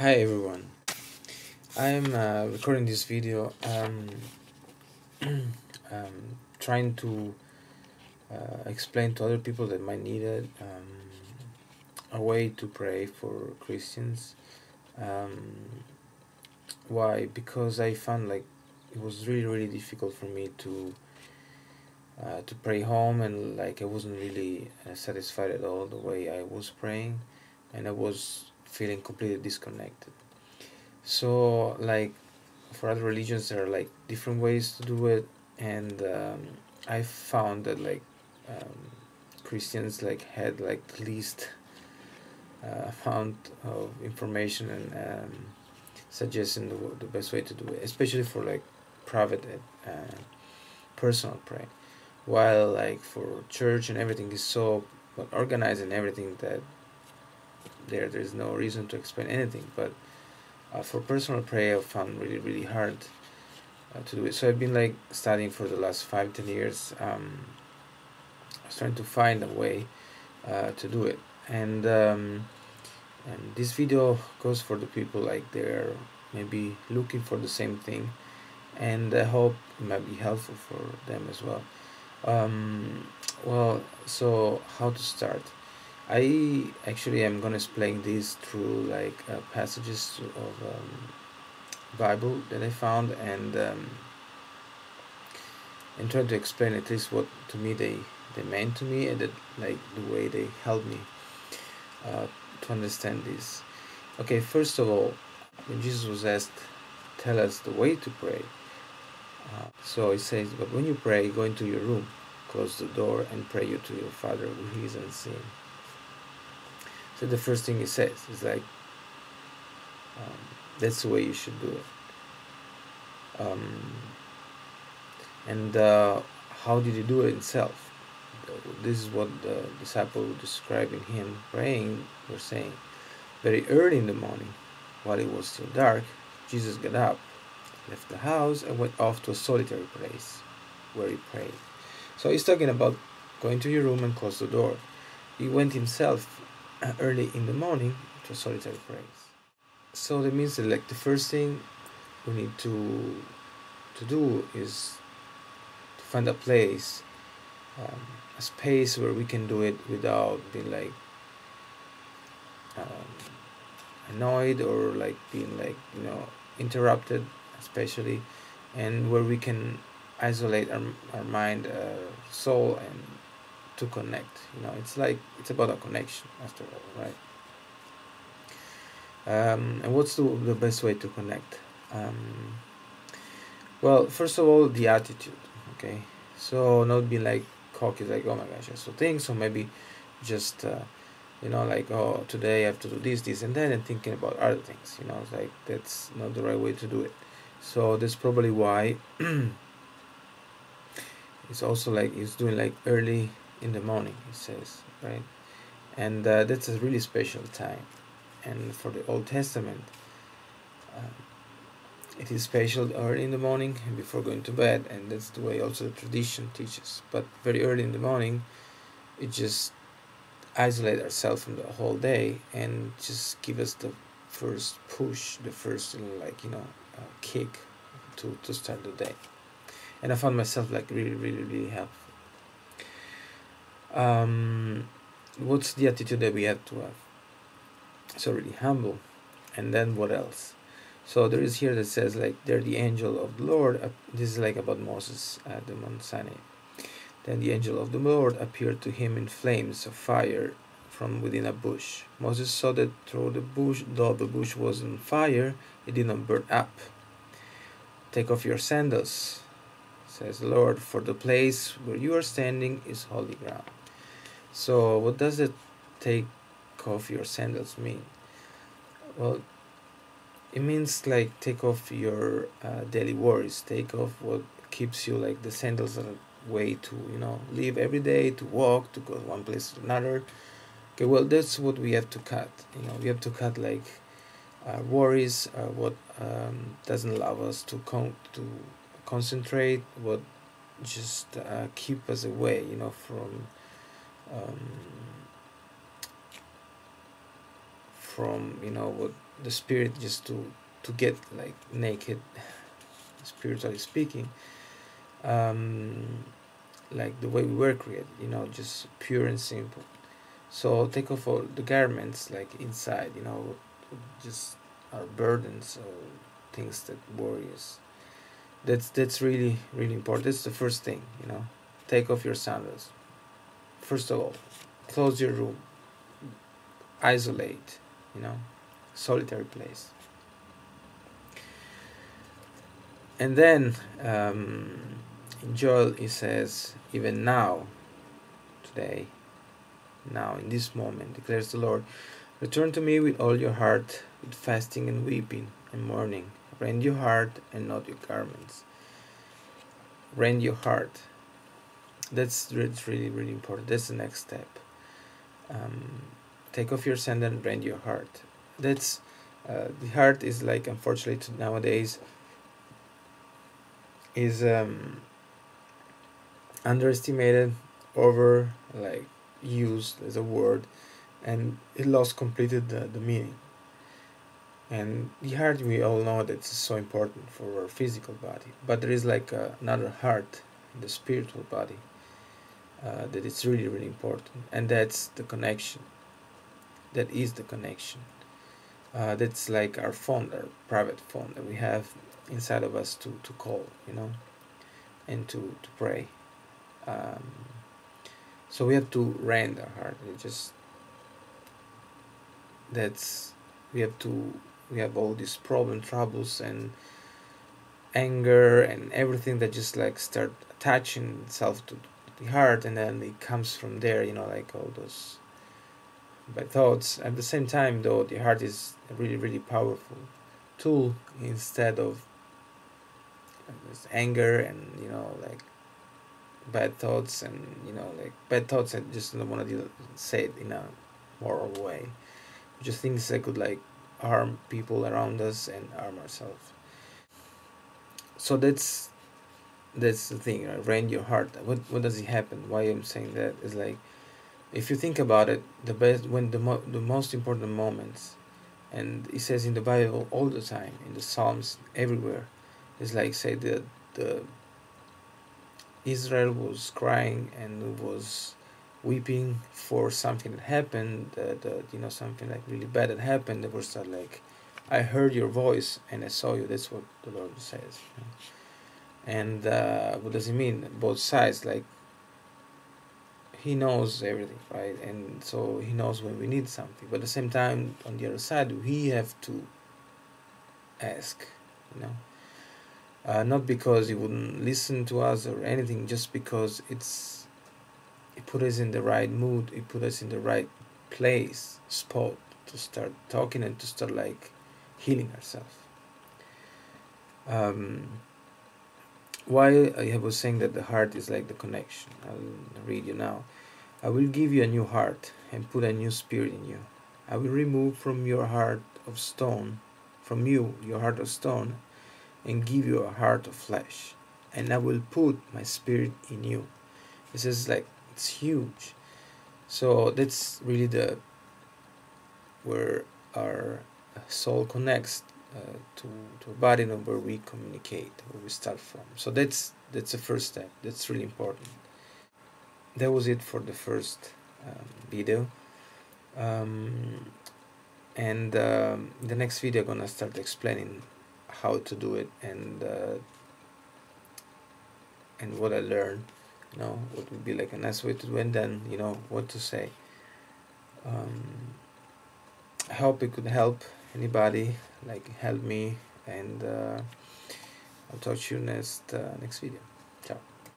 Hi everyone. I'm recording this video trying to explain to other people that might need it a way to pray for Christians. Um, why? Because I found like it was really difficult for me to pray home, and like I wasn't really satisfied at all the way I was praying, and I was feeling completely disconnected. So like for other religions there are like different ways to do it, and I found that like um, Christians like had like the least amount of information and suggesting the best way to do it, especially for like private personal praying, while like for church and everything is so organized and everything that there's no reason to explain anything. But for personal prayer I found really hard to do it. So I've been like studying for the last 5-10 years. I was trying to find a way to do it, and this video goes for the people like they're maybe looking for the same thing, and I hope it might be helpful for them as well. Um, well, so how to start? I actually am gonna explain this through like passages of Bible that I found, and try to explain at least what to me they meant to me, and that like the way they helped me uh, to understand this. Okay, first of all, when Jesus was asked, "Tell us the way to pray," so he says, "But when you pray, go into your room, close the door, and pray you to your Father who is unseen." So the first thing he says is like, um, "That's the way you should do it." Um, and how did he do it himself? This is what the disciple describing him praying were saying. Very early in the morning, while it was still dark, Jesus got up, left the house, and went off to a solitary place where he prayed. So he's talking about going to your room and close the door. He went himself early in the morning to a solitary place. So that means that like the first thing we need to do is to find a place, um, a space where we can do it without being like um, annoyed or like being like interrupted, especially, and where we can isolate our mind, soul, and to connect. It's like it's about a connection after all, right? And what's the best way to connect? um, well, first of all, the attitude. Okay, so not being like cocky, like, oh my gosh, I so think so, maybe just like, oh, today I have to do this and that, and thinking about other things. It's like that's not the right way to do it. So that's probably why it's also like it's doing like early in the morning, it says, right? And that's a really special time. And for the Old Testament, um, it is special early in the morning before going to bed, and that's the way also the tradition teaches. But very early in the morning, it just isolate ourselves from the whole day and just give us the first push, the first kick to start the day. And I found myself like really helpful. um, what's the attitude that we have to have? So really humble. And then what else? So there is here that says like they're the angel of the Lord. This is like about Moses at the Mount Sinai. Then the angel of the Lord appeared to him in flames of fire from within a bush. Moses saw that though the bush was on fire, it did not burn up. "Take off your sandals," says the Lord, "for the place where you are standing is holy ground." So what does it take off your sandals mean? Well, it means like take off your daily worries, take off what keeps you like the sandals are a way to live every day, to walk, to go one place to another. Okay, well, that's what we have to cut. We have to cut like worries, what doesn't allow us to concentrate, what just keep us away from um, from, you know, what the spirit, just to get like naked, spiritually speaking, um, like the way we were created, you know, just pure and simple. So take off all the garments like inside, you know, just our burdens or things that worry us. That's really really important. That's the first thing, you know. Take off your sandals. First of all, close your room, isolate, you know, solitary place. And then in Joel it says, even now, today, now in this moment, declares the Lord, return to me with all your heart, with fasting and weeping and mourning. Rend your heart and not your garments. Rend your heart. That's really really important. That's the next step. Um, take off your sandal and rend your heart. That's the heart is like, unfortunately nowadays, is underestimated, over like used as a word, and it lost completely the meaning. And the heart, we all know that it's so important for our physical body, but there is like another heart in the spiritual body, that it's really really important, and that's the connection. That is the connection. That's like our phone, our private phone that we have inside of us to call, you know, and to pray. Um, so we have to rend our heart. It just, that's, we have to, we have all these troubles and anger and everything that just like start attaching itself to the heart, and then it comes from there, you know, like all those bad thoughts. At the same time, though, the heart is a really really powerful tool, instead of this anger and, you know, like bad thoughts, and, you know, like bad thoughts. I just don't want to say it in a moral way, just things that could like harm people around us and harm ourselves. So that's the thing, right? Rend your heart. What does it happen? Why I'm saying that is like, if you think about it, the best, when the most important moments, and it says in the Bible all the time, in the Psalms, everywhere, it's like, say, the Israel was crying and was weeping for something that happened, you know, something like really bad that happened. They were start like, I heard your voice and I saw you. That's what the Lord says. And what does it mean? Both sides, like, he knows everything, right? And so he knows when we need something, but at the same time, on the other side, we have to ask, you know, not because he wouldn't listen to us or anything, just because it put us in the right mood, it put us in the right place, spot, to start talking and to start like healing ourselves. Why I was saying that the heart is like the connection, I'll read you now. I will give you a new heart and put a new spirit in you. I will remove from your heart of stone, from you your heart of stone, and give you a heart of flesh. And I will put my spirit in you. This is like, it's huge. So that's really the, where our soul connects to a body, and where we communicate, where we start from. So that's the first step. That's really important. That was it for the first video. And the next video I'm gonna start explaining how to do it, and what I learned, you know, what would be like a nice way to do it, and then, you know, what to say. I hope it could help anybody, like help me, and I'll talk to you next video.